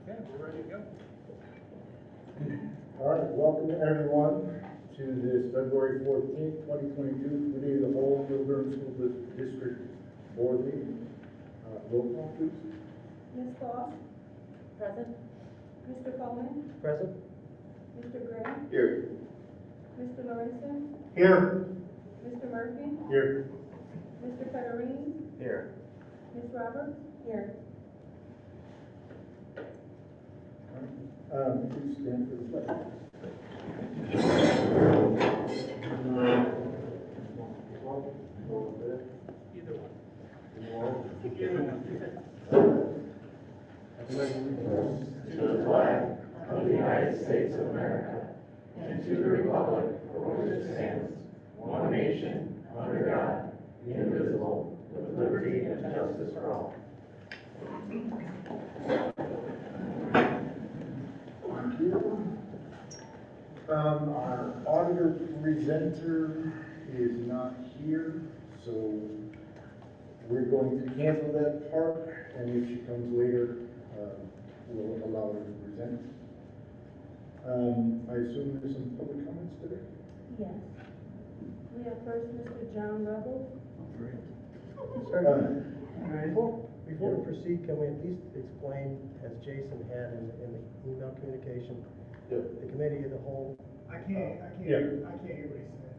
Okay, we're ready to go. All right, welcome everyone to this February 14th, 2022 Committee of the Whole Milburn School District Board meeting. Roll call, please. Ms. Foss? Present. Mr. Coleman? Present. Mr. Graham? Here. Mr. Lorenzen? Here. Mr. Murphy? Here. Mr. Federini? Here. Ms. Roberts? Here. Please stand for the pledge. Either one. To the flag of the United States of America and to the republic for which it stands, one nation, under God, indivisible, with liberty and justice for all. Thank you. Our auditor presenter is not here, so we're going to cancel that part, and if she comes later, we'll allow her to present. I assume there's some public comments today? Yes. We have first Mr. John Ruggles. Before we proceed, can we at least explain, as Jason had in the email communication, the committee of the whole? I can't Yeah. hear what he said.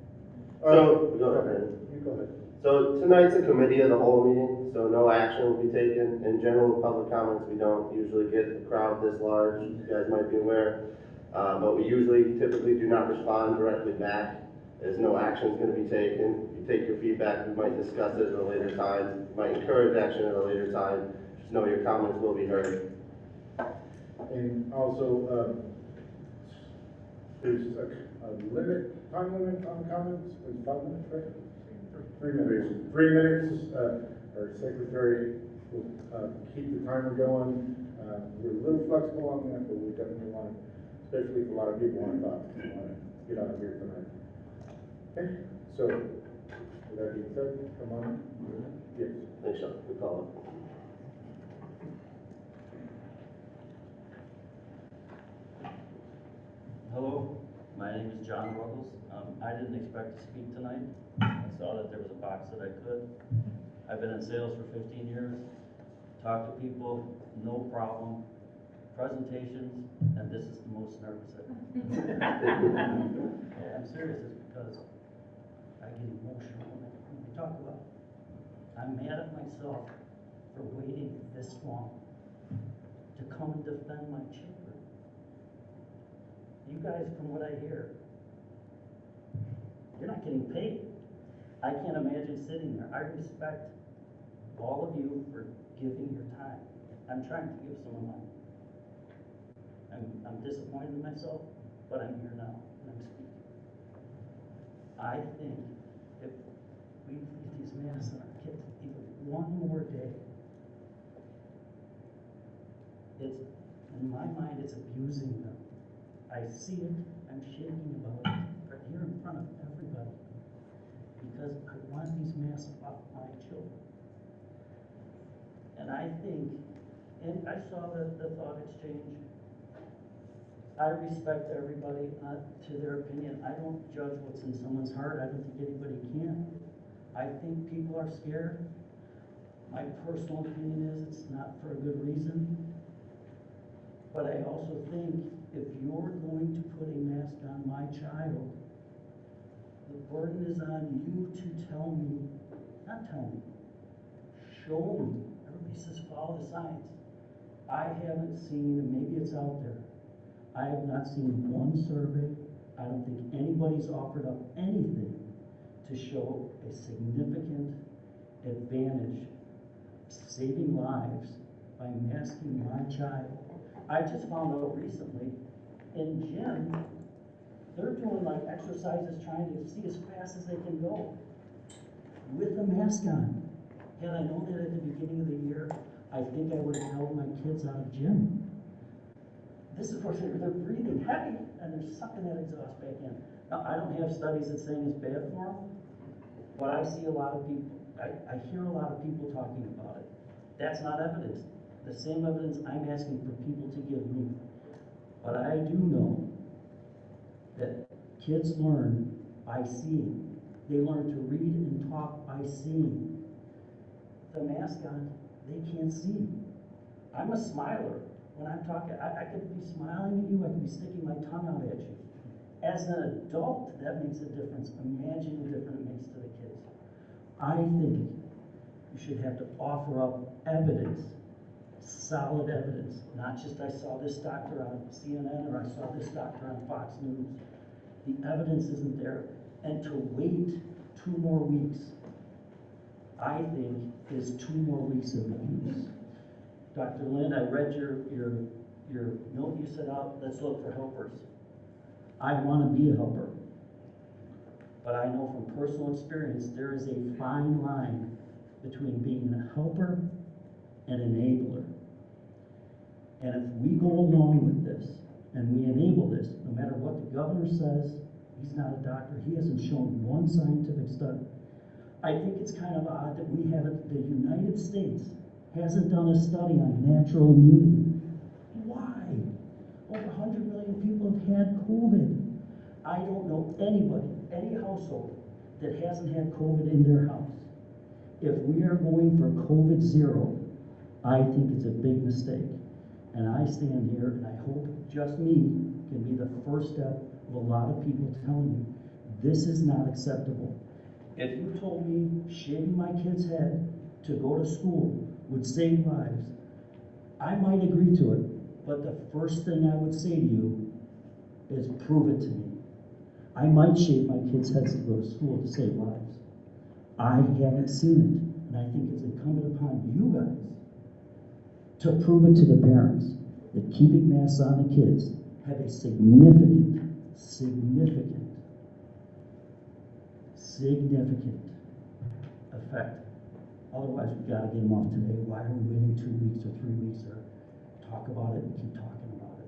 So, go ahead. You go ahead. So tonight's a committee of the whole meeting, so no action will be taken. In general, public comments, we don't usually get a crowd this large, you guys might be aware. But we typically do not respond directly back, as no action is gonna be taken. If you take your feedback, we might discuss it at a later time, might encourage action at a later time. Just know your comments will be heard. And also, there's a time limit on comments, it's 5 minutes, right? 3 minutes. 3 minutes, our secretary will keep the timer going. We're a little flexible on that, but we definitely want to, especially if a lot of people want to talk, we want to get out of here tonight. Okay, so, with that being said, come on. Yes. Thanks, Sean, good call. Hello, my name is John Ruggles. I didn't expect to speak tonight. I saw that there was a box that I could. I've been in sales for 15 years, talk to people, no problem. Presentations, and this is the most nervous I've been. I'm serious, it's because I get emotional when we talk about it. I'm mad at myself for waiting this long to come and defend my children. You guys, from what I hear, you're not getting paid. I can't imagine sitting there. I respect all of you for giving your time. I'm trying to give some of mine. I'm disappointed in myself, but I'm here now, and I'm speaking. I think if we leave these masks on our kids even one more day, in my mind, it's abusing them. I see it, I'm shaking about it, right here in front of everybody, because I want these masks off my children. And I think, and I saw the thought exchange. I respect everybody to their opinion. I don't judge what's in someone's heart. I don't think anybody can. I think people are scared. My personal opinion is it's not for a good reason. But I also think if you're going to put a mask on my child, the burden is on you to tell me, not tell me, show me. Everybody says follow the science. I haven't seen, and maybe it's out there, I have not seen one survey. I don't think anybody's offered up anything to show a significant advantage saving lives by masking my child. I just found out recently in gym, they're doing like exercises trying to see as fast as they can go with the mask on. Had I known that at the beginning of the year, I think I would have held my kids out of gym. This is where they're breathing heavy and they're sucking that exhaust back in. Now, I don't have studies that saying it's bad for them, but I see a lot of people, I hear a lot of people talking about it. That's not evidence. the same evidence I'm asking for people to give me. But I do know that kids learn by seeing. They learn to read and talk by seeing. The mask on, they can't see. I'm a smiler. When I'm talking, I could be smiling at you, I could be sticking my tongue out at you. As an adult, that makes a difference. Imagine the difference it makes to the kids. I think you should have to offer up evidence, solid evidence, not just I saw this doctor on CNN or I saw this doctor on Fox News. The evidence isn't there. And to wait 2 more weeks, I think is 2 more weeks of abuse. Dr. Lind, I read your note you set out, let's look for helpers. I want to be a helper. But I know from personal experience, there is a fine line between being a helper and enabler. And if we go along with this and we enable this, no matter what the governor says, he's not a doctor, he hasn't shown one scientific study. I think it's kind of odd that we haven't, the United States hasn't done a study on natural immunity. Why? Over 100 million people have had COVID. I don't know anybody, any household that hasn't had COVID in their house. If we are going for COVID zero, I think it's a big mistake. And I stand here and I hope just me can be the first step of a lot of people telling you, this is not acceptable. If you told me shaving my kid's head to go to school would save lives, I might agree to it, but the first thing I would say to you is prove it to me. I might shave my kids' heads to go to school to save lives. I haven't seen it, and I think it's incumbent upon you guys to prove it to the parents that keeping masks on the kids have a significant effect. Otherwise, we've got to get them off today. Why are we waiting 2 weeks or 3 weeks or talk about it and keep talking about it?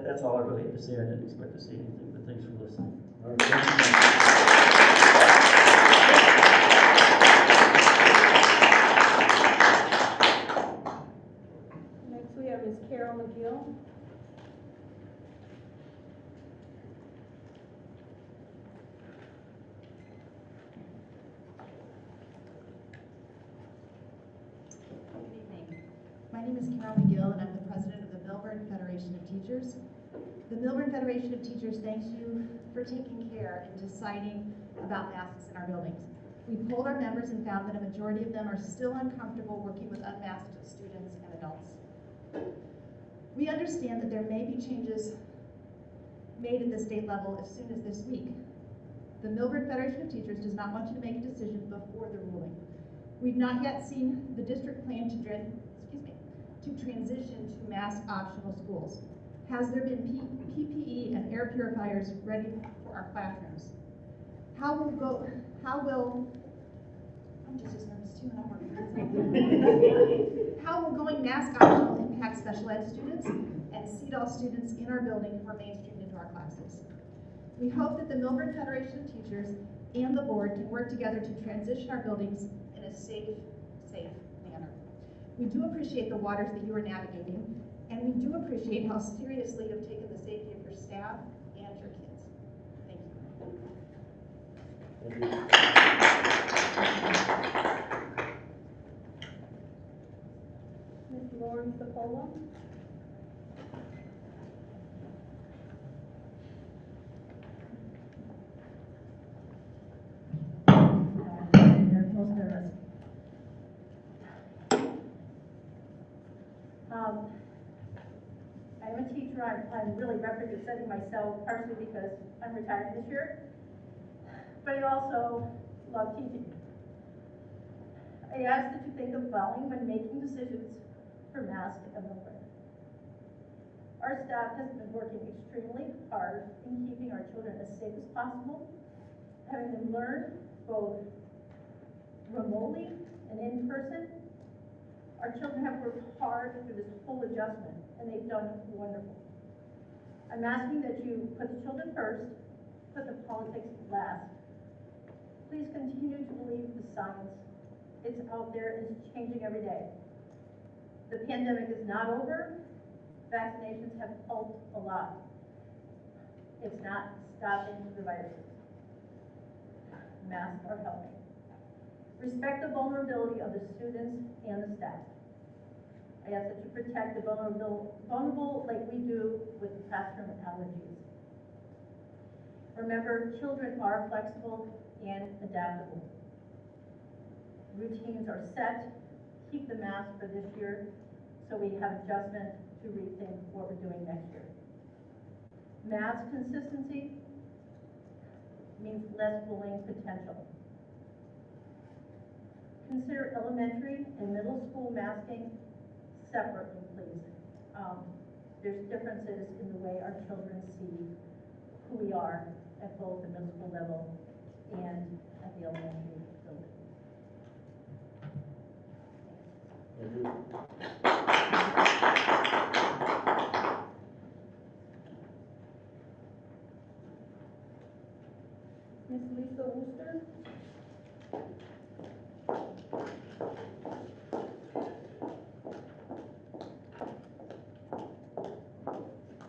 That's all I really have to say. I didn't expect to say anything, but thanks for listening. All right, thank you. Next, we have Ms. Carol McGill. Good evening. My name is Carol McGill, and I'm the president of the Millburn Federation of Teachers. The Millburn Federation of Teachers thanks you for taking care in deciding about masks in our buildings. We polled our members and found that a majority of them are still uncomfortable working with unmasked students and adults. We understand that there may be changes made at the state level as soon as this week. The Millburn Federation of Teachers does not want you to make a decision before the ruling. We've not yet seen the district plan to transition to mask optional schools. Has there been PPE and air purifiers ready for our classrooms? I'm just as nervous too, and I'm working. How will going mask optional impact special ed students and CEDAW students in our building who are mainstreamed into our classes? We hope that the Millburn Federation of Teachers and the board can work together to transition our buildings in a safe manner. We do appreciate the waters that you are navigating, and we do appreciate how seriously you have taken the safety of your staff and your kids. Thank you. Ms. Lauren Secola. I'm a teacher. I'm really representing myself partially because I'm retired this year, but I also love teaching. I ask that you think of volume when making decisions for masks and Millburn. Our staff has been working extremely hard in keeping our children as safe as possible, having them learn both remotely and in person. Our children have worked hard through this whole adjustment, and they've done wonderful. I'm asking that you put the children first, put the politics last. Please continue to believe the science. It's out there and it's changing every day. The pandemic is not over. Vaccinations have helped a lot. It's not stopping the virus. Masks are helping. Respect the vulnerability of the students and the staff. I ask that you protect the vulnerable like we do with classroom allergies. Remember, children are flexible and adaptable. Routines are set. Keep the mask for this year so we have adjustment to rethink what we're doing next year. Mask consistency means less bullying potential. Consider elementary and middle school masking separately, please. There's differences in the way our children see who we are at both the middle school level and at the elementary building. Ms. Lisa Wooster?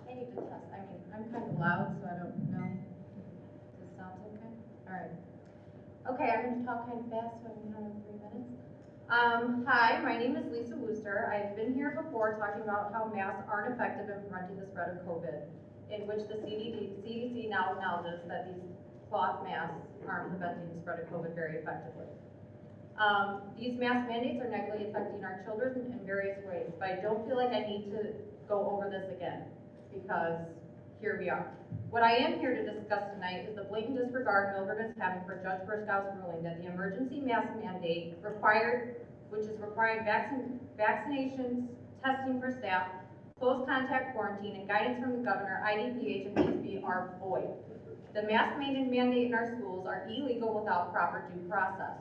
I need to test, I'm kind of loud, so I don't know. This sounds okay? All right. Okay, I'm going to talk kind of fast so I can have 3 minutes. Hi, my name is Lisa Wooster. I've been here before talking about how masks aren't effective in preventing the spread of COVID, in which the CDC now acknowledges that these cloth masks aren't preventing the spread of COVID very effectively. These mask mandates are negatively affecting our children in various ways, but I don't feel like I need to go over this again, because here we are. What I am here to discuss tonight is the blatant disregard Milburn is having for Judge Briscow's ruling that the emergency mask mandate which is requiring vaccinations, testing for staff, close contact quarantine, and guidance from the governor, IDPH, and PCB are void. The mask mandate in our schools are illegal without proper due process.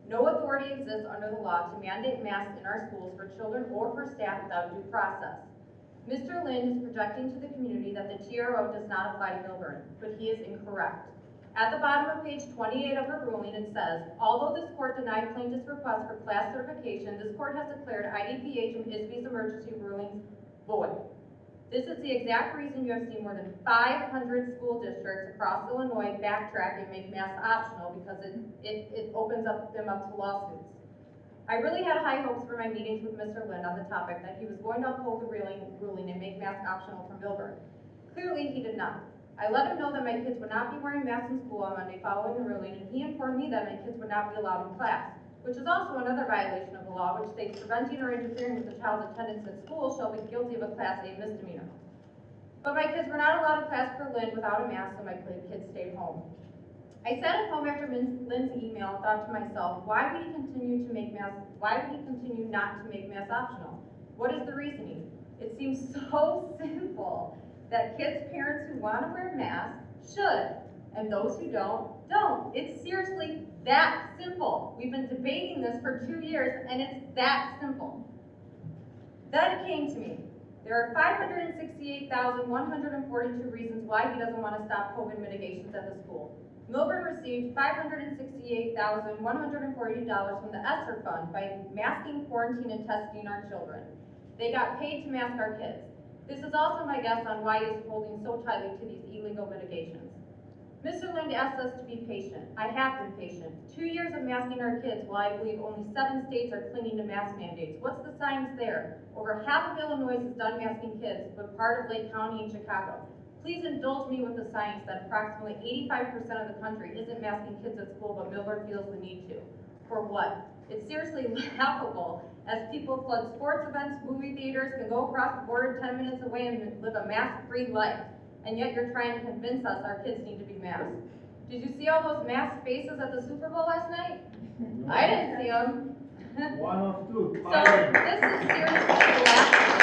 No authority exists under the law to mandate masks in our schools for children or for staff without due process. Mr. Lind is projecting to the community that the TRO does not apply to Milburn, but he is incorrect. At the bottom of page 28 of her ruling, it says, although this court denied plaintiff's request for class certification, this court has declared IDPH and ISB's emergency rulings void. This is the exact reason you have seen more than 500 school districts across Illinois backtrack and make masks optional, because it opens them up to lawsuits. I really had high hopes for my meetings with Mr. Lind on the topic that he was going to uphold the ruling and make masks optional for Milburn. Clearly, he did not. I let him know that my kids would not be wearing masks in school on Monday following the ruling, and he informed me that my kids would not be allowed in class, which is also another violation of the law, which states preventing or interfering with the child's attendance at school shall be guilty of a Class A misdemeanor. But my kids were not allowed in class per Lind without a mask, so my kids stayed home. I sat at home after Lind's email and thought to myself, why would he continue not to make masks optional? What is the reasoning? It seems so simple that kids' parents who want to wear masks should, and those who don't. It's seriously that simple. We've been debating this for 2 years, and it's that simple. Then it came to me. There are 568,142 reasons why he doesn't want to stop COVID mitigations at the school. Milburn received $568,140 from the ESSER fund by masking, quarantine, and testing our children. They got paid to mask our kids. This is also my guess on why he is holding so tightly to these illegal mitigations. Mr. Lind asked us to be patient. I have been patient. 2 years of masking our kids, while I believe only 7 states are clinging to mask mandates. What's the science there? Over half of Illinois is done masking kids, but part of Lake County and Chicago. Please indulge me with the science that approximately 85% of the country isn't masking kids at school, but Milburn feels the need to. For what? It's seriously laughable as people flood sports events, movie theaters, can go across the border 10 minutes away and live a mask-free life. And yet you're trying to convince us our kids need to be masked. Did you see all those masked faces at the Super Bowl last night? I didn't see them. One of two. So this is seriously laughable.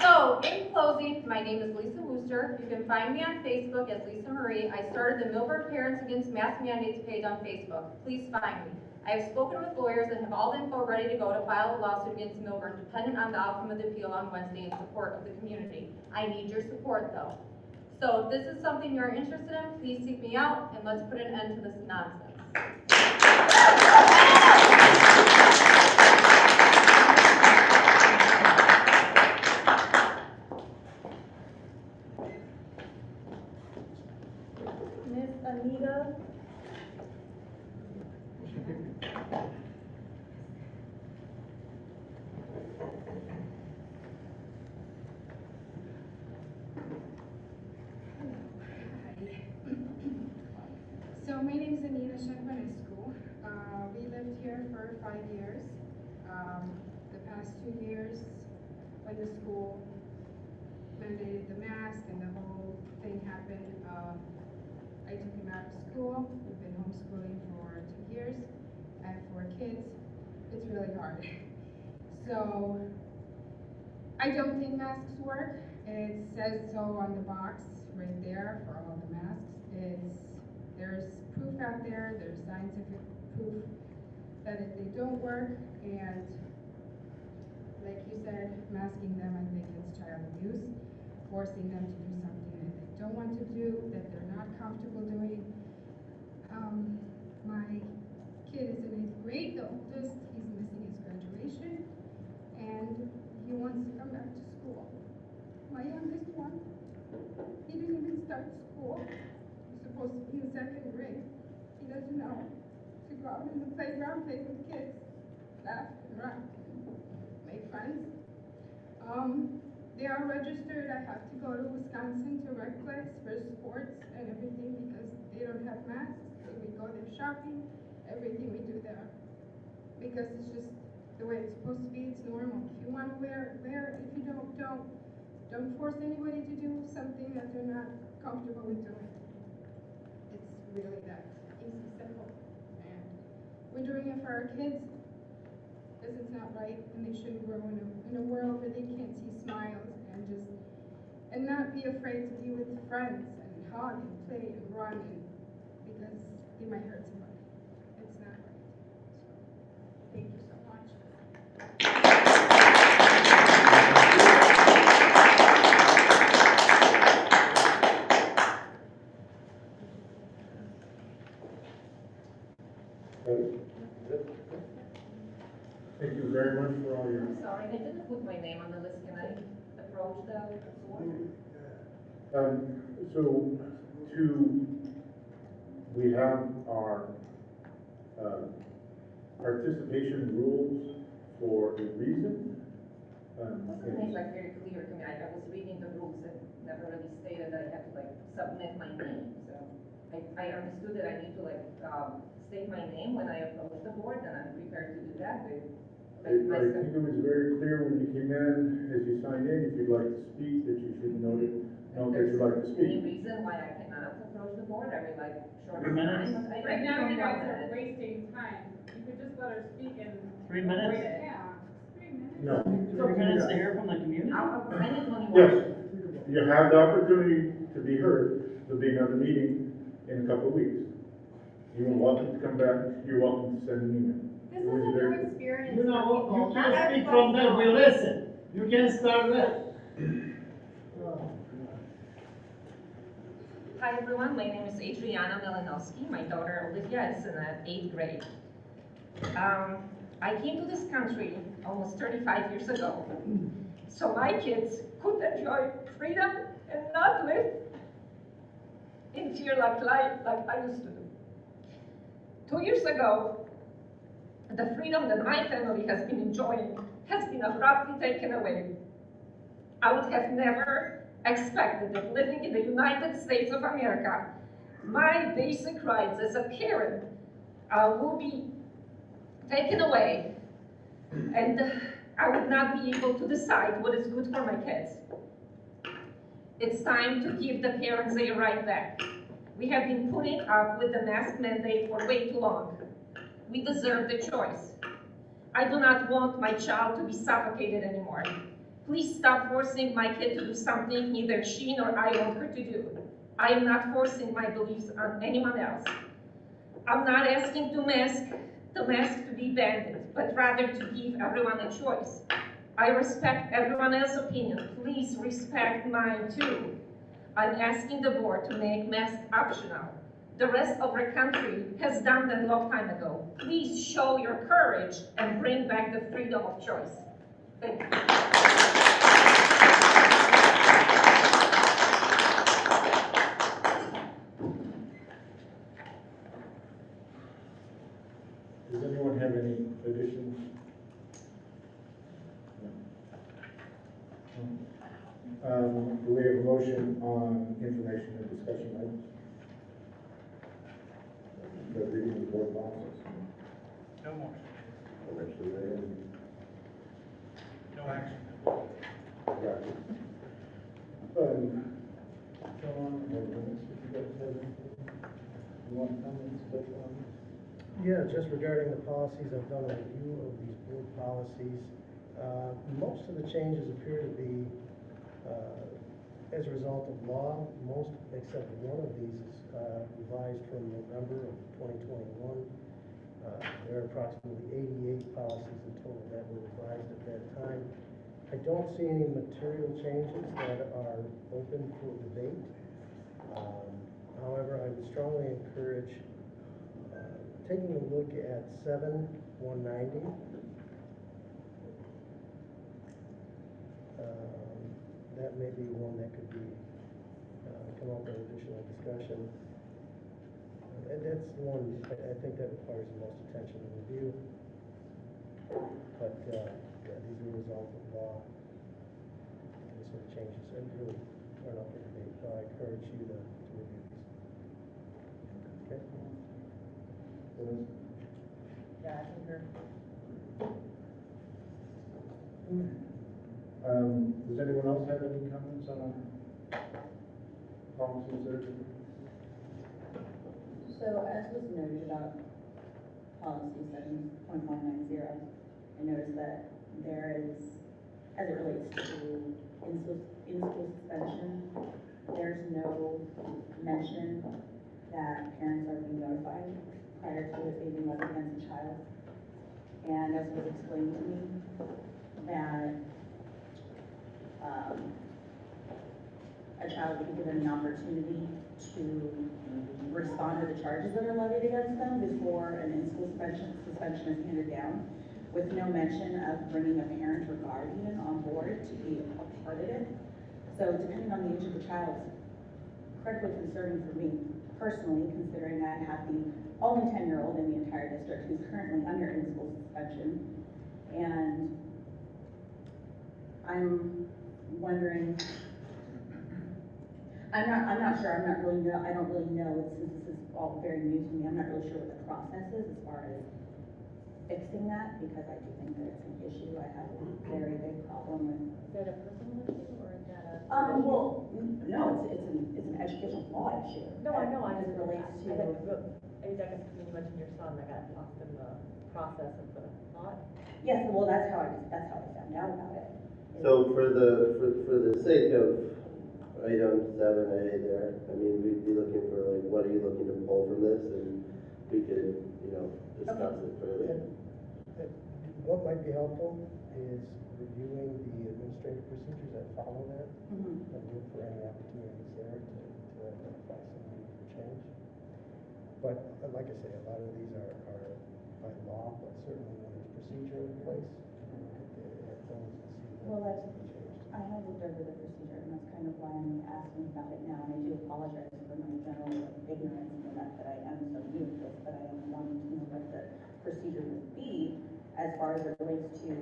So in closing, my name is Lisa Wooster. You can find me on Facebook as Lisa Marie. I started the Milburn Parents Against Mask Mandates page on Facebook. Please find me. I have spoken with lawyers and have all the info ready to go to file a lawsuit against Milburn, dependent on the outcome of the appeal on Wednesday in support of the community. I need your support, though. So if this is something you're interested in, please seek me out, and let's put an end to this nonsense. for 5 years. The past 2 years, when the school mandated the mask and the whole thing happened, I took him out of school. We've been homeschooling for 2 years. I have 4 kids. It's really hard. So I don't think masks work. It says so on the box right there for all the masks. There's proof out there, there's scientific proof that they don't work, and like you said, masking them, I think it's child abuse, forcing them to do something that they don't want to do, that they're not comfortable doing. My kid is in 8th grade, the oldest, he's missing his graduation, and he wants to come back to school. My youngest one, he didn't even start school. He's supposed to be in 2nd grade. He doesn't know to go out in the playground, play with kids, laugh and run, make friends. They are registered. I have to go to Wisconsin to Recplex for sports and everything because they don't have masks. So we go there shopping, everything we do there. Because it's just the way it's supposed to be, it's normal. If you want to wear it. If you don't force anybody to do something that they're not comfortable with doing. It's really that easy, simple. And we're doing it for our kids, because it's not right, and they shouldn't grow in a world where they can't see smiles and not be afraid to be with friends and hug and play and run because they might hurt somebody. It's not right. So, thank you so much. Thank you very much for all your. I'm sorry, I didn't put my name on the list. Can I approach the board? We have our participation rules for a reason. Wasn't made like very clear to me. I was reading the rules and never really stated that I had to like submit my name. So I understood that I need to like state my name when I approach the board, and I'm prepared to do that. I think it was very clear when you came in, as you signed in, if you'd like to speak, that you should note that you'd like to Any speak. reason why I cannot approach the board? Are we like short 3 of minutes? time? Right now, you guys are wasting time. You could just let her speak and. 3 minutes? Yeah, 3 minutes. No. 3 minutes to hear from the community? I need 21. Yes, you have the opportunity to be heard. There'll be another meeting in a couple of weeks. You're welcome to come back. You're welcome to send an email. This is a new experience You for know, people. you Not can't speak everybody from there, we knows. listen. You can't start there. Hi everyone, my name is Adriana Melanowski. My daughter Olivia is in 8th grade. I came to this country almost 35 years ago, so my kids could enjoy freedom and not live in fear like I used to do. 2 years ago, the freedom that my family has been enjoying has been abruptly taken away. I would have never expected that living in the United States of America, my basic rights as a parent will be taken away, and I would not be able to decide what is good for my kids. It's time to give the parents their right back. We have been putting up with the mask mandate for way too long. We deserve the choice. I do not want my child to be suffocated anymore. Please stop forcing my kid to do something neither she nor I want her to do. I am not forcing my beliefs on anyone else. I'm not asking the mask to be banned, but rather to give everyone a choice. I respect everyone else's opinion. Please respect mine too. I'm asking the board to make masks optional. The rest of our country has done that a long time ago. Please show your courage and bring back the freedom of choice. Thank you. Does anyone have any additions? Do we have a motion on information and discussion items? The reading of the board policies. No more. No action. Gotcha. John, or Dennis, if you guys have anything you want to comment on? Yeah, just regarding the policies, I've done a review of these board policies. Most of the changes appear to be as a result of law. Most, except one of these is revised from November of 2021. There are approximately 88 policies in total that were revised at that time. I don't see any material changes that are open for debate. However, I would strongly encourage taking a look at 7-190. That may be one that could be come up with additional discussion. And that's one I think that requires the most attention and review. But yeah, these are a result of law. These sort of changes and really are not for debate. So I encourage you to review these. Okay. Yeah, I think her. Does anyone else have any comments on our policies there? So as was noted about policy 7.190, I noticed that there is, as it relates to in-school suspension, there's no mention that parents are being notified prior to it being levied against a child. And as was explained to me, that a child would be given the opportunity to respond to the charges that are levied against them before an in-school suspension is handed down, with no mention of bringing a parent or guardian on board to be a part of it. So depending on the age of the child, it's incredibly concerning for me personally, considering I have the only 10-year-old in the entire district who's currently under in-school suspension. And I'm wondering, I don't really know, since this is all very new to me, I'm not really sure what the process is as far as fixing that, because I do think that it's an issue. I have a very big problem with. Is that a personal issue or is that a? Well, no, it's an educational law issue. No, I know, As it relates to. I guess when you mentioned your son, I got lost in the process of the law. Yes, well, that's how I found out about it. So for the sake of item 7A there, I mean, we'd be looking for like, what are you looking to pull from this, and we could, discuss it further. What might be helpful is reviewing the administrative procedures that follow that, and look for any opportunities there to identify some need for change. But like I say, a lot of these are by law, but certainly when there's procedure in place, those and see Well, that that's, be changed. I have looked over the procedure, and that's kind of why I'm asking about it now, and I do apologize for my general ignorance and the fact that I am so new to this, but I am wanting to know what the procedure would be as far as it relates to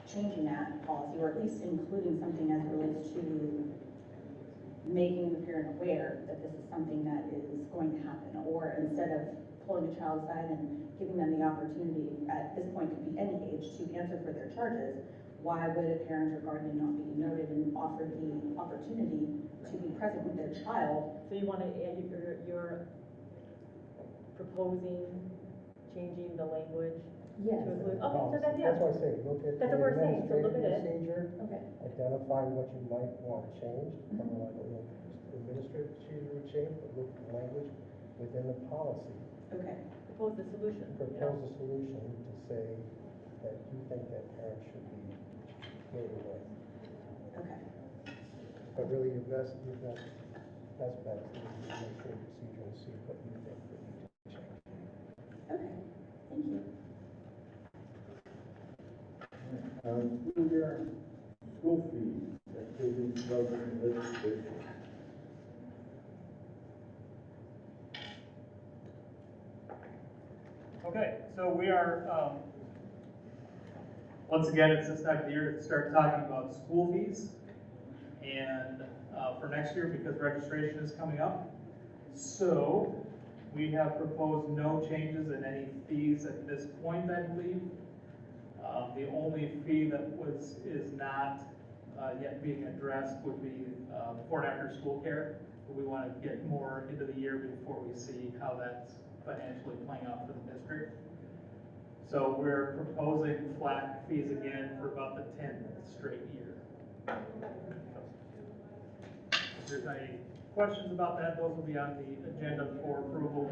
changing that policy, or at least including something as it relates to making the parent aware that this is something that is going to happen, or instead of pulling a child aside and giving them the opportunity, at this point could be any age, to answer for their charges, why would a parent or guardian not be noted and offered the opportunity to be present with their child? So you want to, you're proposing changing the language? Yes. To include, okay, so then, That's yeah. why I say, look at That's the what we're saying, so look at it. procedure, Okay. identify what you might want changed, although I don't know if the administrative procedure would change, but look at the language within the policy. Okay. Propose the solution. Propose a solution to say that you think that parents should be made aware. Okay. But really, your best bet is the administrative procedure and see what you think would need to be changed. Okay. Thank you. School fees, activities, program, legislation. Okay, so we are, once again, it's this time of the year to start talking about school fees. And for next year, because registration is coming up. So We have proposed no changes in any fees at this point, I believe. The only fee that is not yet being addressed would be before and after school care. But we want to get more into the year before we see how that's financially playing out for the district. So we're proposing flat fees again for about the 10th straight year. If there's any questions about that, those will be on the agenda for approval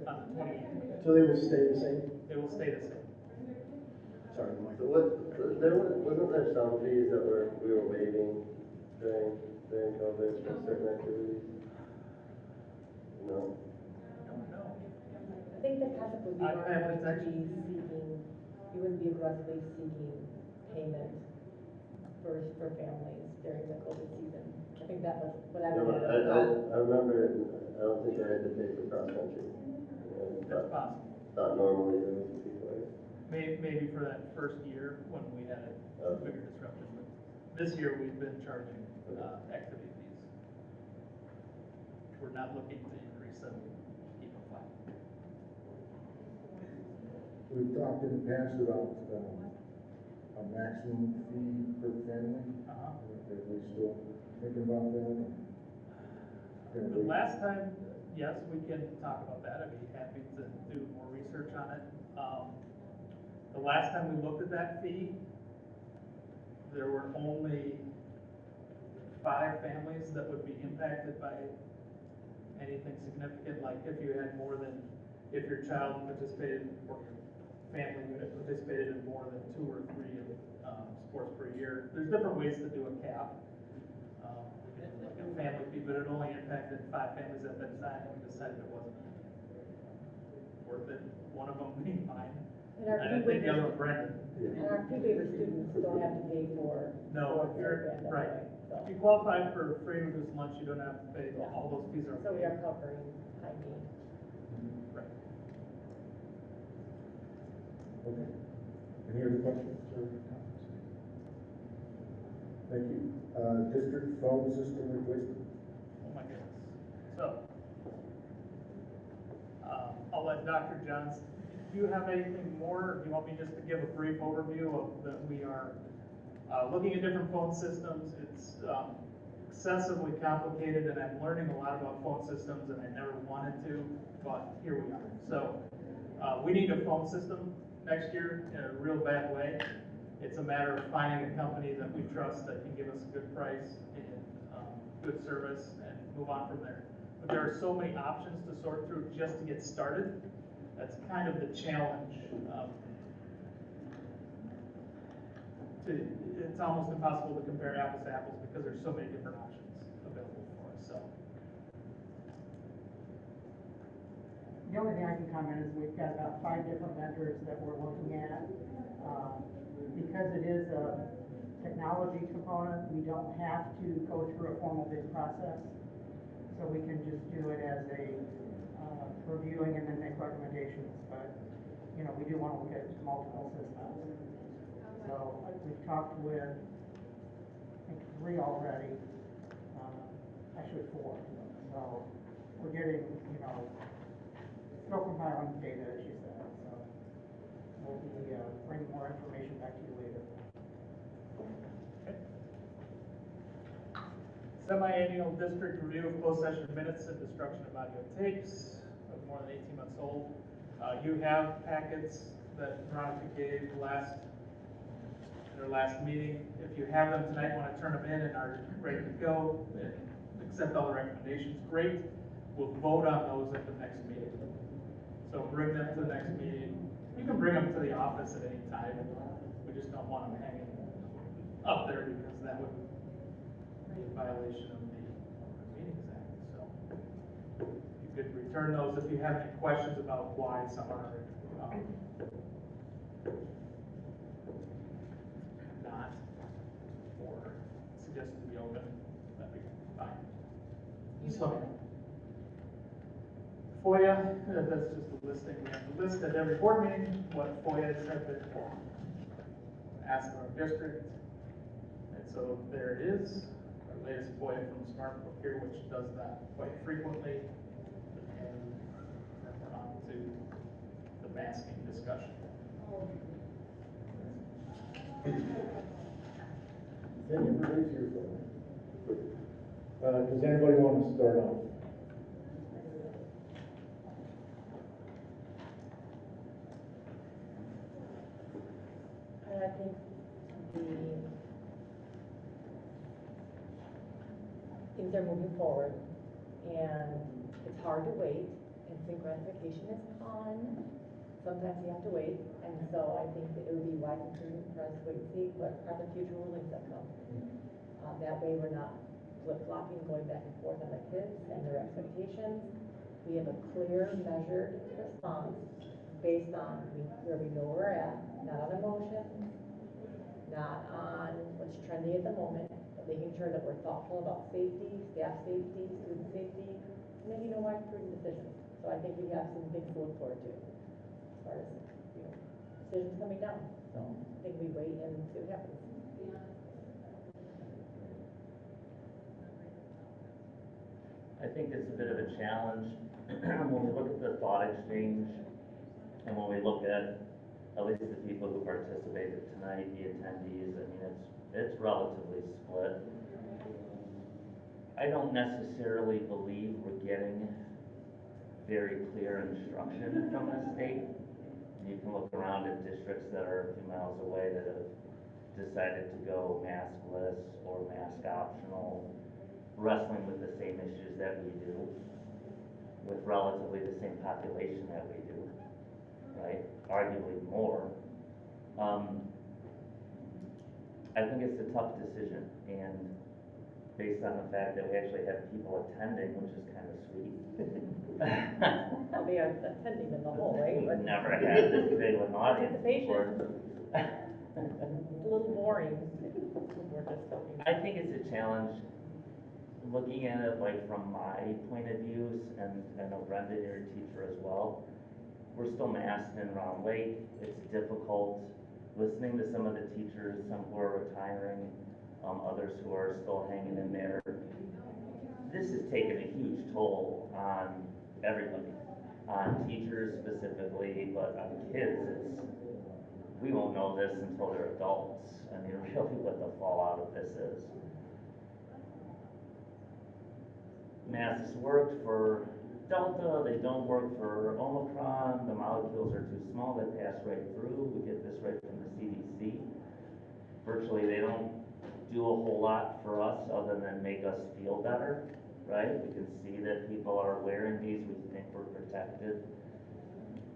on the 28th. So they will stay the same? They will stay the same. Sorry, Mike. So wasn't there some fees that we were waiving during COVID for certain activities? No? Don't know. I think the concept would be I more have going it to be seeking, you wouldn't be aggressively seeking payment for families during the COVID season. I think that was what I No, remember. I remember, I don't think I had to pay for cross country. That's possible. Not normally there was people like. Maybe for that first year when we had a bigger disruption. But this year we've been charging activity fees. We're not looking to increase them, keep them flat. We've talked in the past about a maximum fee per family. Are we still thinking about that? The last time, yes, we can talk about that. I'd be happy to do more research on it. The last time we looked at that fee, there were only 5 families that would be impacted by anything significant, like if you had more than, if your child participated or your family unit participated in more than 2 or 3 sports per year. There's different ways to do a cap. Like a family fee, but it only impacted 5 families at that time. We decided it wasn't worth it. One of them being mine. And our I think the other one, Brendan. And our pre-waiver students don't have to pay for. No, sports you're or band right. anyway, so. If you qualify for free and reduced lunch, you don't have to pay. All those fees are. So we are covering high need. Right. Okay. Any other questions or comments? Thank you. District phone system replacement. Oh my goodness. So, I'll let Dr. Johns, do you have anything more, or do you want me just to give a brief overview of that we are looking at different phone systems? It's excessively complicated, and I'm learning a lot about phone systems, and I never wanted to, but here we are. So, we need a phone system next year in a real bad way. It's a matter of finding a company that we trust that can give us a good price and good service and move on from there. But there are so many options to sort through just to get started. That's kind of the challenge. It's almost impossible to compare apples to apples because there's so many different options available for us. So. The only thing I can comment is we've got about 5 different vendors that we're looking at. Because it is a technology component, we don't have to go through a formal bid process. So we can just do it as a reviewing and then make recommendations. But, you know, we do want to look at multiple systems. So we've talked with, I think, 3 already, actually 4. So we're getting, you know, still compiling data, as you said. So we'll be bringing more information back to you later. Okay. Semi-annual district review of closed session minutes and destruction of audio tapes of more than 18 months old. You have packets that Veronica gave in our last meeting. If you have them tonight, want to turn them in and are ready to go and accept all the recommendations, great. We'll vote on those at the next meeting. So bring them to the next meeting. You can bring them to the office at any time. We just don't want them hanging up there because that would be a violation of the Open Meetings Act. So you could return those if you have any questions about why some are not or suggested to be open. That'd be fine. So FOIA, that's just a listing. We have to list at every board meeting what FOIAs have been asked of our district. And so there it is, our latest FOIA from SmartBook here, which does that quite frequently. And the masking discussion. Everybody's here for it. Does anybody want to start off? I think things are moving forward, and it's hard to wait. Instant gratification is fun. Sometimes you have to wait, and so I think that it would be wise and prudent for us to wait and see what are the future rulings that come. That way we're not flip-flopping, going back and forth on the kids and their expectations. We have a clear, measured response based on where we know we're at, not on emotions, not on what's trending at the moment, but making sure that we're thoughtful about safety, staff safety, student safety, and making a wise, prudent decision. So I think we have some things to look forward to as far as, decisions coming down. So I think we wait and see what happens. I think it's a bit of a challenge when we look at the thought exchange and when we look at least the people who participated tonight, the attendees. I mean, it's relatively split. I don't necessarily believe we're getting very clear instruction from the state. You can look around at districts that are a few miles away that have decided to go maskless or mask optional, wrestling with the same issues that we do, with relatively the same population that we do, right? Arguably more. I think it's a tough decision, and based on the fact that we actually have people attending, which is kind of sweet. I'll be attending in the whole way. We've never had this big of an audience before. It's a little boring. We're just talking. I think it's a challenge. Looking at it like from my point of views, and I know Brenda, you're a teacher as well, we're still masked in Round Lake. It's difficult listening to some of the teachers, some who are retiring, others who are still hanging in there. This has taken a huge toll on everybody, on teachers specifically, but on kids. We won't know this until they're adults. I mean, really what the fallout of this is. Masks worked for Delta, they don't work for Omicron, the molecules are too small, they pass right through. We get this right from the CDC. Virtually, they don't do a whole lot for us other than make us feel better, right? We can see that people are wearing these, we think we're protected.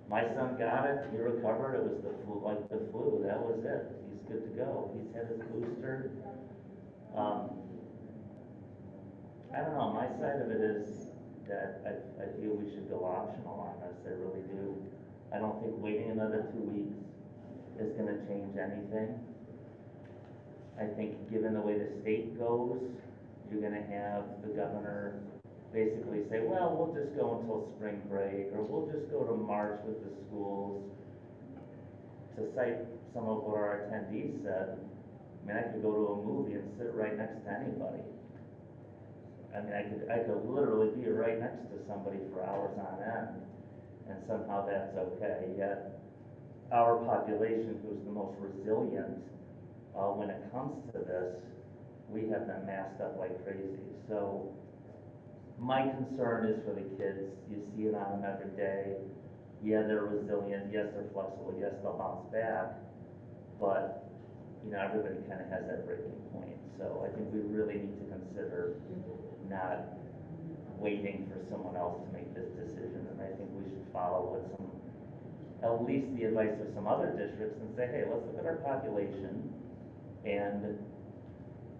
My son got it, he recovered, it was the flu, like the flu, that was it. He's good to go, he's had his booster. I don't know, my side of it is that I feel we should go optional on this, I really do. I don't think waiting another 2 weeks is gonna change anything. I think given the way the state goes, you're gonna have the governor basically say, well, we'll just go until spring break, or we'll just go to March with the schools. To cite some of what our attendees said, I mean, I could go to a movie and sit right next to anybody. I mean, I could literally be right next to somebody for hours on end, and somehow that's okay. Yet, our population, who's the most resilient when it comes to this, we have them masked up like crazy. So, my concern is for the kids. You see it on them every day. Yeah, they're resilient. Yes, they're flexible. Yes, they'll bounce back. But, everybody kind of has that breaking point. So, I think we really need to consider not waiting for someone else to make this decision, and I think we should follow what at least the advice of some other districts, and say, hey, let's look at our population, and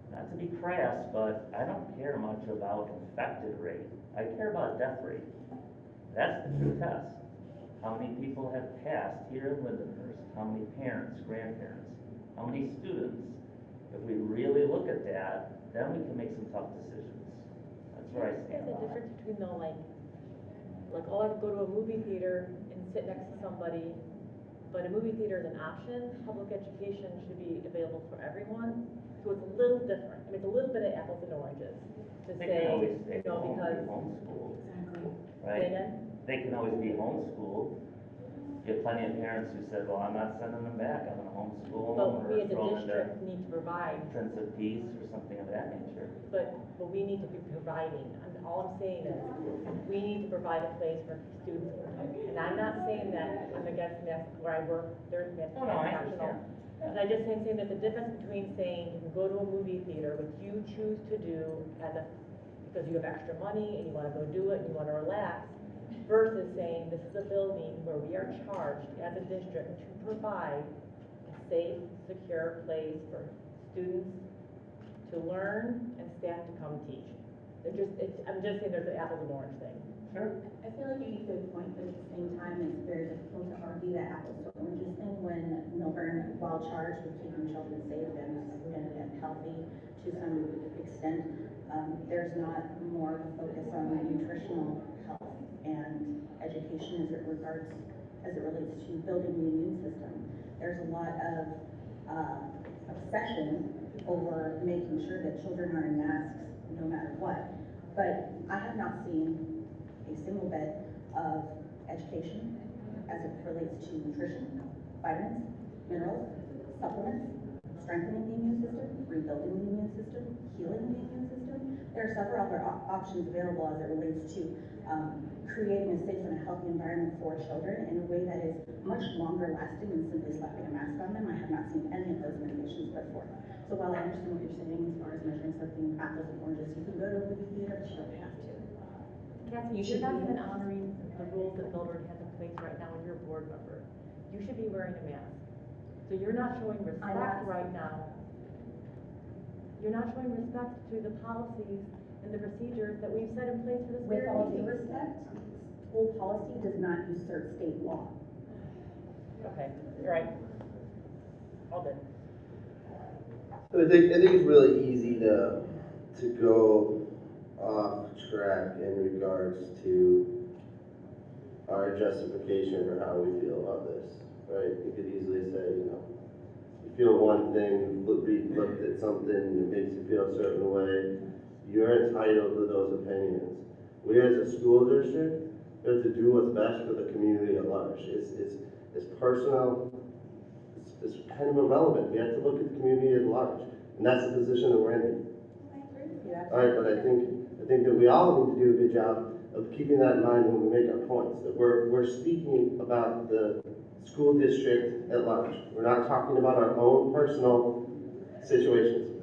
not to be crass, but I don't care much about infected rate. I care about death rate. That's the true test. How many people have passed here in Lindenhurst? How many parents, grandparents? How many students? If we really look at that, then we can make some tough decisions. That's where I stand. There's a difference between though, like, oh, I could go to a movie theater and sit next to somebody, but a movie theater is an option. Public education should be available for everyone, so it's a little different. I mean, it's a little bit of apples and oranges to They say, can always stay home, because be homeschooled, exactly. right? Say again? they can always be homeschooled. You have plenty of parents who said, well, I'm not sending them back, I'm gonna homeschool them, But we or as a throw them into district need to provide, Prince of Peace or something of that nature. but we need to be providing. All I'm saying is, we need to provide a place for students. And I'm not saying that I'm against math, where I work, there's math Oh, no, I optional. understand. And I just saying there's a difference between saying you can go to a movie theater, which you choose to do because you have extra money and you wanna go do it and you wanna relax, versus saying this is a building where we are charged as a district to provide a safe, secure place for students to learn and staff to come teach. I'm just saying there's an apples and orange thing. Sure. I feel like you make a good point, but at the same time, it's very difficult to argue that apples to oranges thing when Milburn, while charged with keeping children safe and healthy to some extent, there's not more of a focus on nutritional health and education as it relates to building the immune system. There's a lot of obsession over making sure that children are in masks no matter what. But I have not seen a single bit of education as it relates to nutrition, vitamins, minerals, supplements, strengthening the immune system, rebuilding the immune system, healing the immune system. There are several other options available as it relates to creating a safe and a healthy environment for children in a way that is much longer lasting than simply slapping a mask on them. I have not seen any of those innovations put forth. So while I understand what you're saying as far as measuring something apples and oranges, you can go to a movie theater, but you don't have to. Kathy, you're not even honoring the rules that Milburn has in place right now, and you're a board member. You should be wearing a mask. So you're not showing respect right now. You're not showing respect to the policies and the procedures that we've set in place for this With very all due meeting. respect, school policy does not usurp state law. Okay, you're right. All good. So I think it's really easy to go off track in regards to our justification for how we feel about this, right? You could easily say, you feel one thing, looked at something, it makes you feel a certain way. You're entitled to those opinions. We as a school district have to do what's best for the community at large. It's personal, it's kind of irrelevant. We have to look at the community at large, and that's the position that we're in. I agree with you. All right, but I think that we all need to do a good job of keeping that in mind when we make our points. That we're speaking about the school district at large. We're not talking about our own personal situations.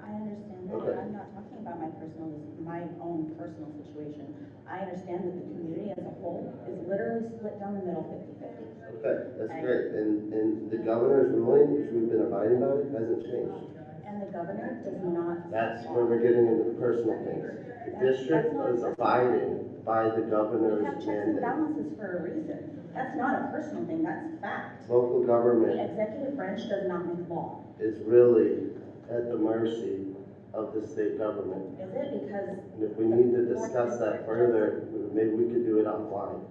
I understand that, Okay. and I'm not talking about my own personal situation. I understand that the community as a whole is literally split down the middle 50-50. Okay, that's great. And the governor's ruling, which we've been abiding by, hasn't changed. And the governor does not. That's where we're getting into the personal things. The district is abiding by the governor's We have checks and mandate. balances for a reason. That's not a personal thing, that's fact. Local The government executive branch does not make law. is really at the mercy of the state government. Is it? Because And if we need to discuss that further, maybe we could do it offline.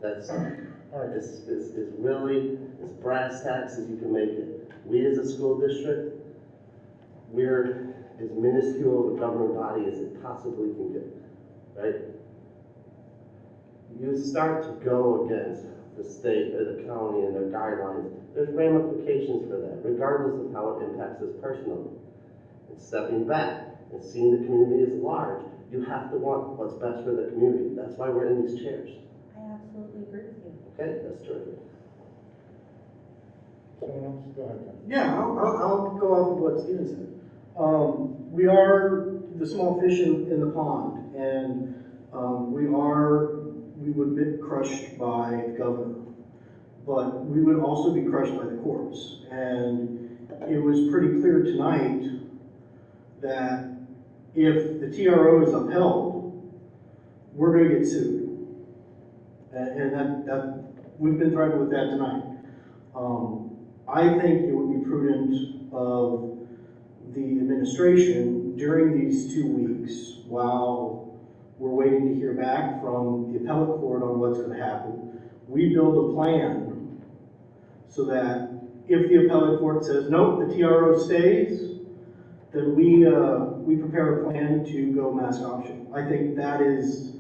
That's, is really as brass tacks as you can make it. We as a school district, we're as minuscule of a governing body as it possibly can get, right? You start to go against the state or the county and their guidelines, there's ramifications for that, regardless of how it impacts us personally. And stepping back and seeing the community as large, you have to want what's best for the community. That's why we're in these chairs. I absolutely agree with you. Okay, that's terrific. Someone else, go ahead. Yeah, I'll go off of what Steven said. We are the small fish in the pond, and we would be crushed by the governor, but we would also be crushed by the courts. And it was pretty clear tonight that if the TRO is upheld, we're going to get sued, and that we've been threatened with that tonight. I think it would be prudent of the administration during these 2 weeks, while we're waiting to hear back from the appellate court on what's going to happen, we build a plan so that if the appellate court says, nope, the TRO stays, then we prepare a plan to go mask option. I think that is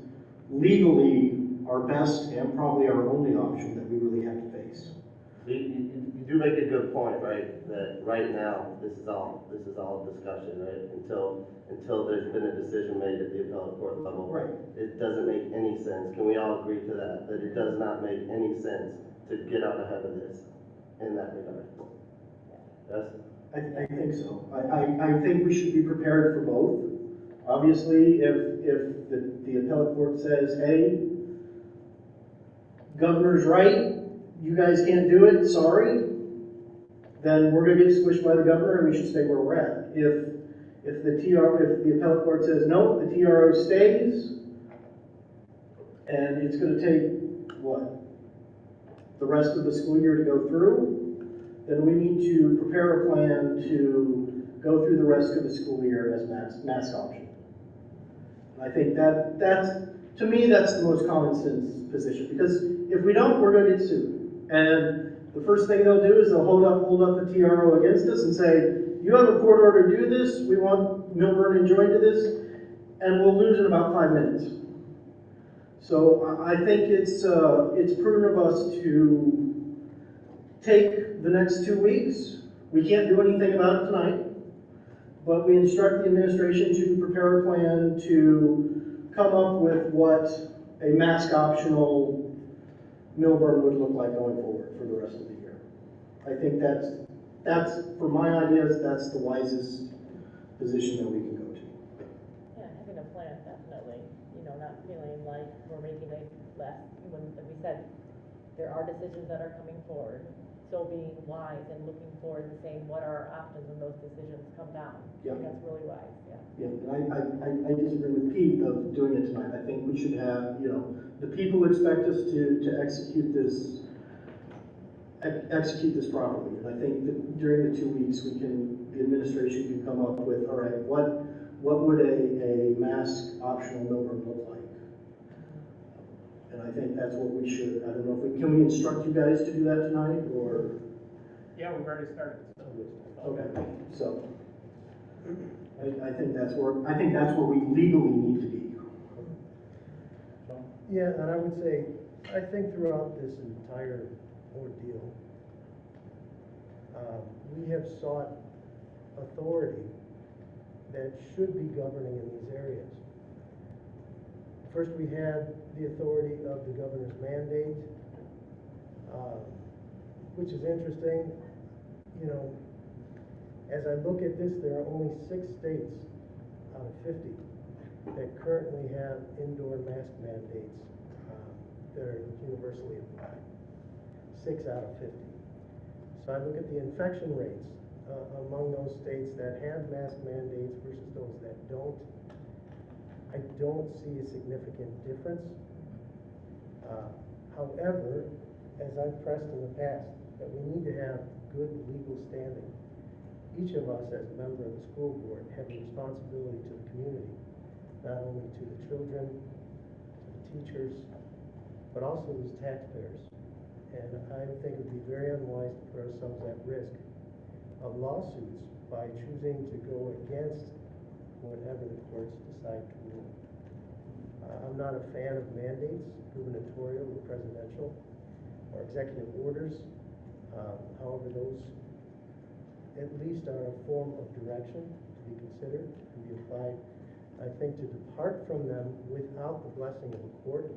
legally our best and probably our only option that we really have to face. You do make a good point, right? That right now, this is all discussion, right? Until there's been a decision made at the appellate court level. Right. It doesn't make any sense. Can we all agree to that? That it does not make any sense to get out ahead of this in that regard? Yes? I think so. I think we should be prepared for both. Obviously, if the appellate court says, hey, governor's right, you guys can't do it, sorry, then we're gonna get squished by the governor and we should stay where we're at. If the appellate court says, no, the TRO stays, and it's gonna take, what, the rest of the school year to go through, then we need to prepare a plan to go through the rest of the school year as mask option. And I think that's, to me, that's the most common sense position, because if we don't, we're gonna get sued. And the first thing they'll do is they'll hold up the TRO against us and say, you have a court order to do this, we want Milburn and joined to this, and we'll lose in about 5 minutes. So I think it's prudent of us to take the next 2 weeks. We can't do anything about it tonight, but we instruct the administration to prepare a plan to come up with what a mask optional Milburn would look like going forward for the rest of the year. I think that's for my ideas, that's the wisest position that we can go to. Yeah, having a plan, definitely, not feeling like we're making a less, when, like we said, there are decisions that are coming forward, so being wise and looking forward and saying, what are our options when those decisions come down? Yeah. That's really wise, yeah. Yeah, and I disagree with Pete of doing it tonight. I think we should have, the people expect us to execute this properly. And I think that during the 2 weeks, the administration can come up with, all right, what would a mask optional Milburn look like? And I think that's what we should, I don't know if can we instruct you guys to do that tonight, or? Yeah, we've already started. Okay, so, I think that's where we legally need to be. Yeah, and I would say, I think throughout this entire ordeal, we have sought authority that should be governing in these areas. First, we had the authority of the governor's mandate, which is interesting. As I look at this, there are only 6 states out of 50 that currently have indoor mask mandates that are universally applied. 6 out of 50. So I look at the infection rates among those states that have mask mandates versus those that don't. I don't see a significant difference. However, as I've pressed in the past, that we need to have good legal standing. Each of us as a member of the school board have a responsibility to the community, not only to the children, to the teachers, but also as taxpayers. And I think it would be very unwise to put ourselves at risk of lawsuits by choosing to go against whatever the courts decide to rule. I'm not a fan of mandates, gubernatorial or presidential, or executive orders. However, those at least are a form of direction to be considered, to be applied. I think to depart from them without the blessing of a court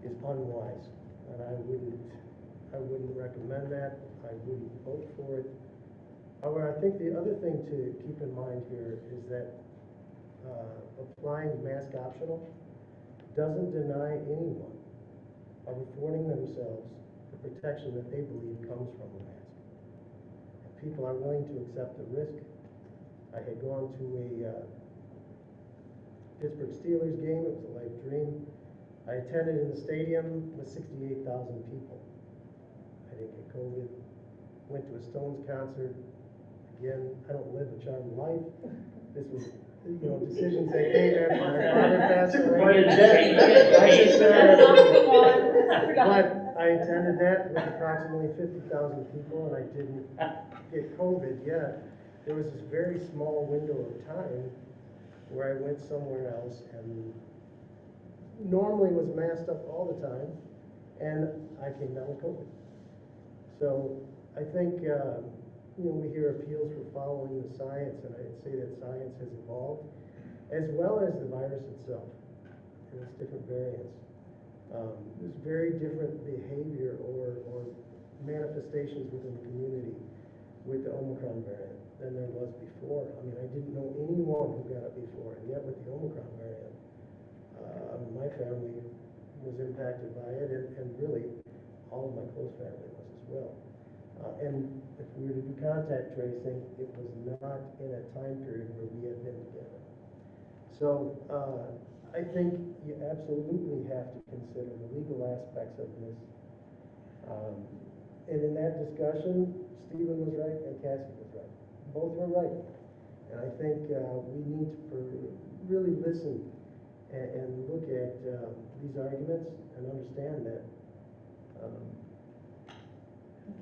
is unwise, and I wouldn't recommend that. I wouldn't vote for it. However, I think the other thing to keep in mind here is that applying mask optional doesn't deny anyone of affording themselves the protection that they believe comes from a mask. If people are willing to accept the risk. I had gone to a Pittsburgh Steelers game. It was a life dream. I attended in the stadium with 68,000 people. I didn't get COVID. Went to a Stones concert. Again, I don't live a charmed life. This was, decisions that came after my father passed away. But I attended that with approximately 50,000 people, and I didn't get COVID yet. There was this very small window of time where I went somewhere else and normally was masked up all the time, and I came down with COVID. So I think, we hear appeals for following the science, and I'd say that science has evolved, as well as the virus itself and its different variants. There's very different behavior or manifestations within the community with the Omicron variant than there was before. I mean, I didn't know anyone who got it before, and yet with the Omicron variant, my family was impacted by it, and really all of my close family was as well. And if we were to do contact tracing, it was not in a time period where we had been together. So I think you absolutely have to consider the legal aspects of this. And in that discussion, Stephen was right and Cassie was right. Both were right. And I think we need to really listen and look at these arguments and understand that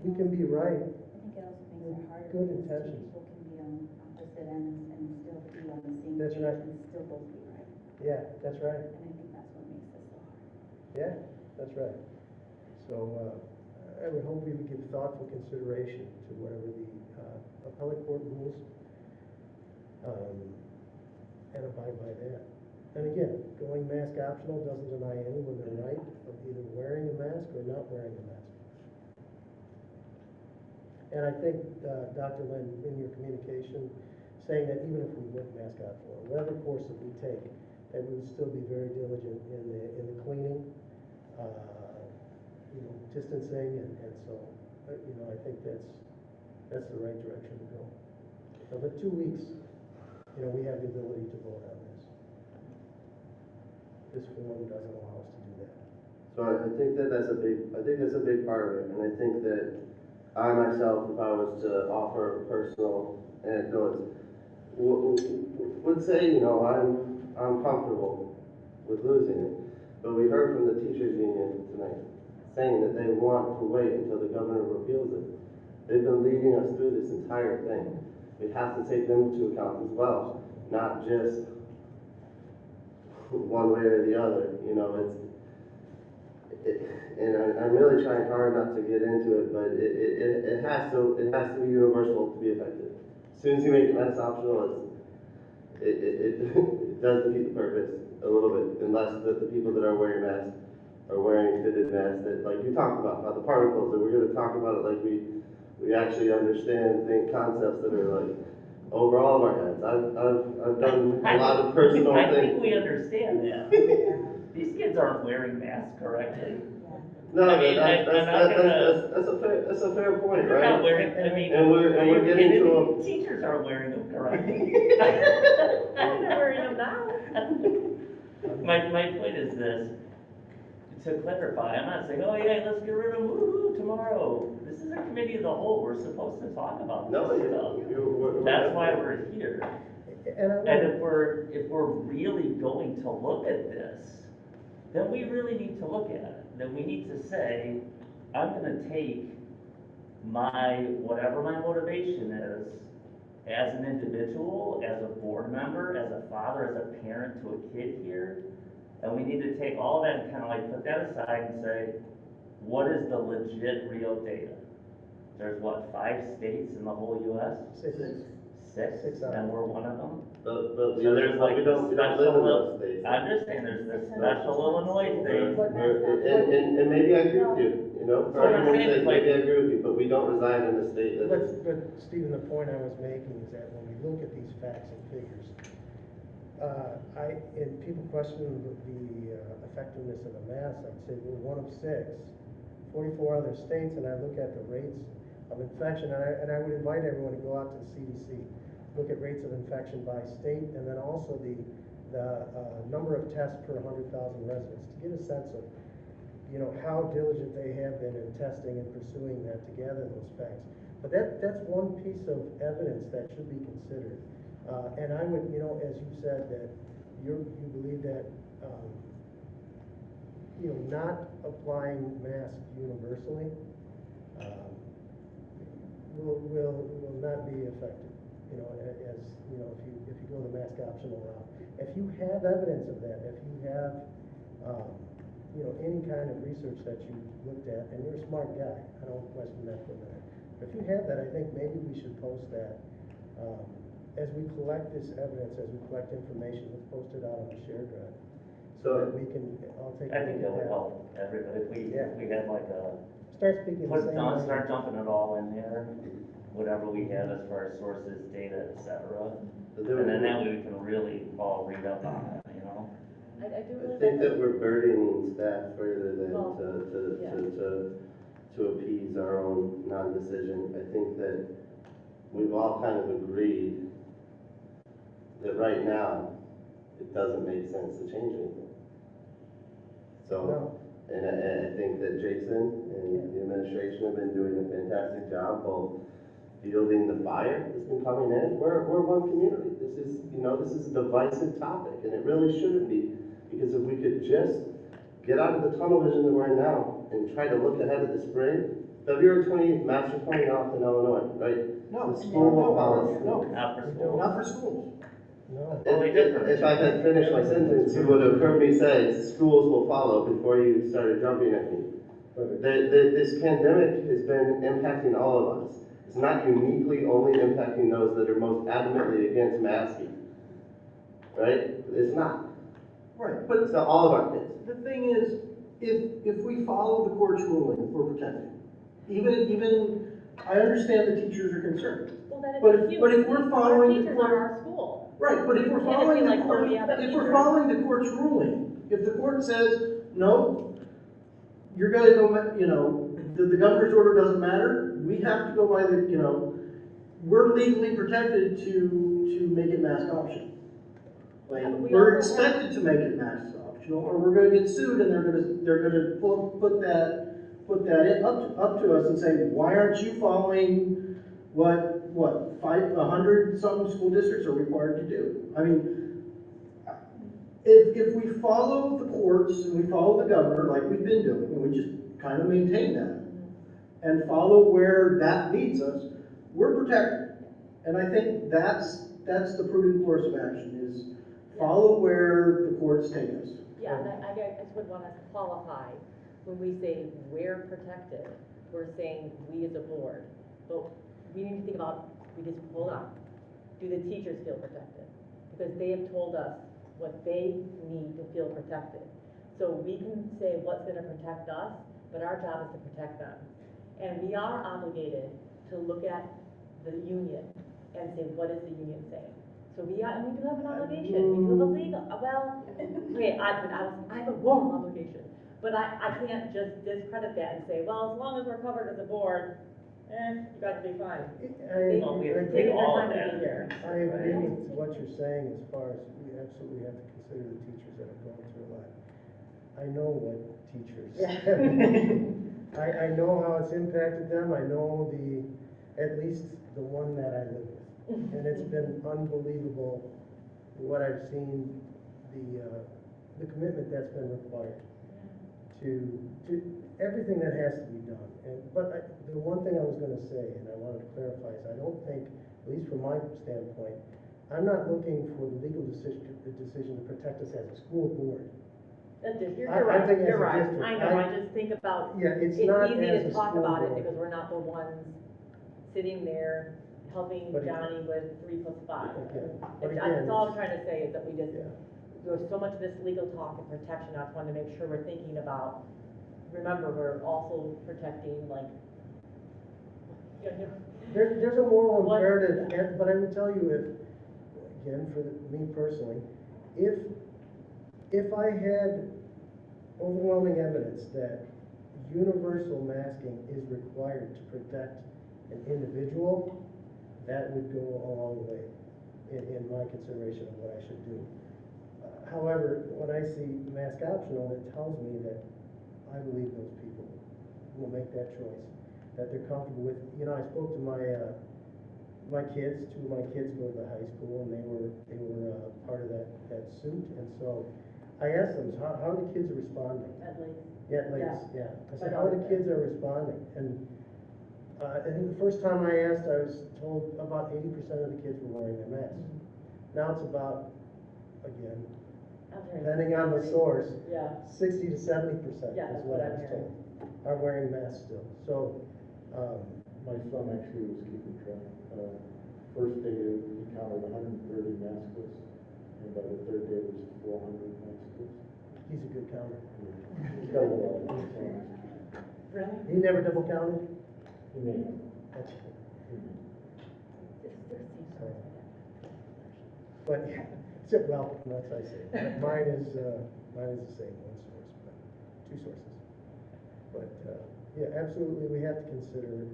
we can be right. I think it also makes it harder. Good because intentions. People can be on opposite ends and still be on the same That's page right. and still both be right. Yeah, that's right. And I think that's what makes this so hard. Yeah, that's right. So I would hope we would give thoughtful consideration to whatever the appellate court rules and abide by that. And again, going mask optional doesn't deny anyone the right of either wearing a mask or not wearing a mask. And I think, Dr. Lynn, in your communication, saying that even if we went mask optional, or whatever course that we take, that we would still be very diligent in the cleaning, distancing, and so, I think that's the right direction to go. So, but 2 weeks, we have the ability to vote on this. This form doesn't allow us to do that. So I think that's a big part of it, and I think that I myself, if I was to offer personal anecdotes, would say, I'm comfortable with losing it. But we heard from the teachers union tonight saying that they want to wait until the governor repeals it. They've been leading us through this entire thing. We have to take them into account as well, not just one way or the other. I'm really trying hard not to get into it, but it has to be universal to be effective. As soon as you make it mask optional, it does defeat the purpose a little bit, unless the people that are wearing masks are wearing fitted masks that, like you talked about the particles, that we're going to talk about it like we actually understand concepts that are like over all of our heads. I've done a lot of personal I things. think we understand that. These kids aren't wearing masks correctly. No, I mean, that's a fair point, They're right? not wearing, I mean, And we're getting to teachers aren't wearing them correctly. I'm wearing them now. My point is this, to clarify, I'm not saying, oh yeah, let's get rid of them, woo-hoo, tomorrow. This is a committee of the whole, we're supposed to talk about this stuff. That's why we're here. And if we're really going to look at this, then we really need to look at it. Then we need to say, I'm gonna take whatever my motivation is, as an individual, as a board member, as a father, as a parent to a kid here, and we need to take all that and kind of like put that aside and say, what is the legit real data? There's what, 5 states in the whole US? Six, and we're one of them? But So there's like we don't live in those states. I understand there's this special Illinois thing. And maybe I agree with you, for what I'm argument's saying is sake, maybe I agree with you, but we don't reside in a state that's. But Stephen, the point I was making is that when we look at these facts and figures, and people question the effectiveness of the mask, I'd say we're one of 6, 44 other states, and I look at the rates of infection, and I would invite everyone to go out to the CDC, look at rates of infection by state, and then also the number of tests per 100,000 residents, to get a sense of how diligent they have been in testing and pursuing that to gather those facts. But that's one piece of evidence that should be considered. And I would, as you said, that you believe that not applying masks universally will not be effective. If you go the mask optional route. If you have evidence of that, if you have You know, any kind of research that you looked at, and you're a smart guy, I don't question that for a minute. But if you have that, I think maybe we should post that. As we collect this evidence, as we collect information, let's post it out on the shared drive. So that we can all take a I think look that would at that. help everybody, if we had like a, Start speaking the same language. start dumping it all in there, whatever we have as far as sources, data, et cetera. And then that way we can really all read up on it, you know? I do I believe think that. that we're burdening staff further than Well, to appease our own non-decision. I think that we've all kind of agreed that right now, it doesn't make sense to change anything. So, and I think that Jason and the administration have been doing a fantastic job both fielding the fire that's been coming in. We're one community. This is, you know, this is a divisive topic, and it really shouldn't be, because if we could just get out of the tunnel vision that we're in now and try to look ahead of the spring. February 28th, maps are coming off in Illinois, right? No, The school will follow. Not for school. Not for schools. No. If I had finished my sentence, you would have heard me say, schools will follow before you started jumping at me. This pandemic has been impacting all of us. It's not uniquely only impacting those that are most adamantly against masking, right? It's not. Right, but It's all of our kids. the thing is, if we follow the court's ruling, we're protected. Even, I understand the teachers are concerned. Well, then But it's if- but if we're our following the teachers court- are our school. Right, but if we're Can't it following be the like court, 30 other if we're teachers? following the court's ruling, if the court says, no, you're gonna go, you know, the governor's order doesn't matter, we have to go by the, you know, we're legally protected to make it mask optional. Like, We we're also have- expected to make it mask optional, or we're gonna get sued and they're gonna put that in, up to us and say, why aren't you following what 100 some school districts are required to do? I mean, if we follow the courts and we follow the governor like we've been doing, and we just kind of maintain that, and follow where that leads us, we're protected. And I think that's the prudent course of action, is follow where the courts take us. Yeah, and I just would want to qualify, when we say we're protected, we're saying we as a board. But we need to think about, hold on, do the teachers feel protected? Because they have told us what they need to feel protected. So we can say what's gonna protect us, but our job is to protect them. And we are obligated to look at the union and say, what is the union saying? So we do have an obligation, we do have a legal, well, okay, I have a moral obligation. But I can't just discredit that and say, well, as long as we're covered as a board, you guys will be fine. Well, we They're agree taking their all time of to that. be here. I agree with what you're saying as far as we absolutely have to consider the teachers that are going through a lot. I know what teachers. I know how it's impacted them. I know at least the one that I live with. And it's been unbelievable what I've seen, the commitment that's been required to everything that has to be done. But the one thing I was gonna say, and I wanted to clarify, is I don't think, at least from my standpoint, I'm not looking for the legal decision to protect us as a school board. You're I right, think as you're a right. district, I know, I just think about, Yeah, it's it's not easy as to a talk school about it board. because we're not the ones sitting there helping But it- Johnny with 3 + 5. But That's again, all I'm trying to say, is that we just, Yeah. there's so much of this legal talk and protection, I just wanted to make sure we're thinking about, remember, we're also protecting, like, you know, There's a moral What- imperative, but I would tell you, again, for me personally, if I had overwhelming evidence that universal masking is required to protect an individual, that would go a long way in my consideration of what I should do. However, when I see mask optional, it tells me that I believe those people will make that choice, that they're comfortable with. You know, I spoke to my kids. 2 of my kids go to the high school, and they were part of that suit. And so I asked them, how are the kids responding? at least. Yeah, at least, yeah. I said, Right. how are the kids are responding? And the first time I asked, I was told about 80% of the kids were wearing their masks. Now it's about, again, depending on the source, Yeah, 60 to 70% Yeah, is that's what what I I'm was told, are wearing masks still. So, My son actually was keeping track. First day, he counted 130 maskless, and by the third day, it was 400 maskless. he's a good counter. He's got a lot of it. really? He never double counted? He may have. That's cool. It's 16 cards. But, well, that's what I say. Mine is the same, one source, but two sources. But, yeah, absolutely, we have to consider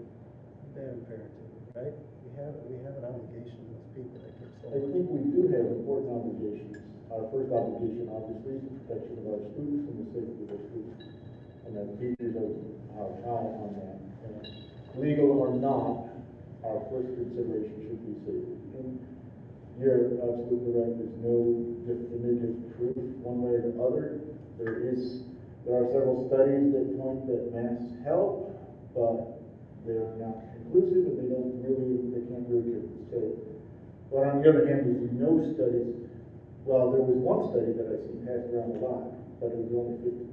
them parenting, right? We have an obligation to those people that give so I much. think we do have important obligations. Our first obligation, obviously, is the protection of our students and the safety of our students. And that teachers are high on that. And legal or not, our first consideration should be safety. And you're absolutely right, there's no definitive proof one way or the other. There are several studies that point that masks help, but they're not conclusive and they can't really say. But on the other hand, there's no studies. Well, there was one study that I see passed around a lot, but it was only 50.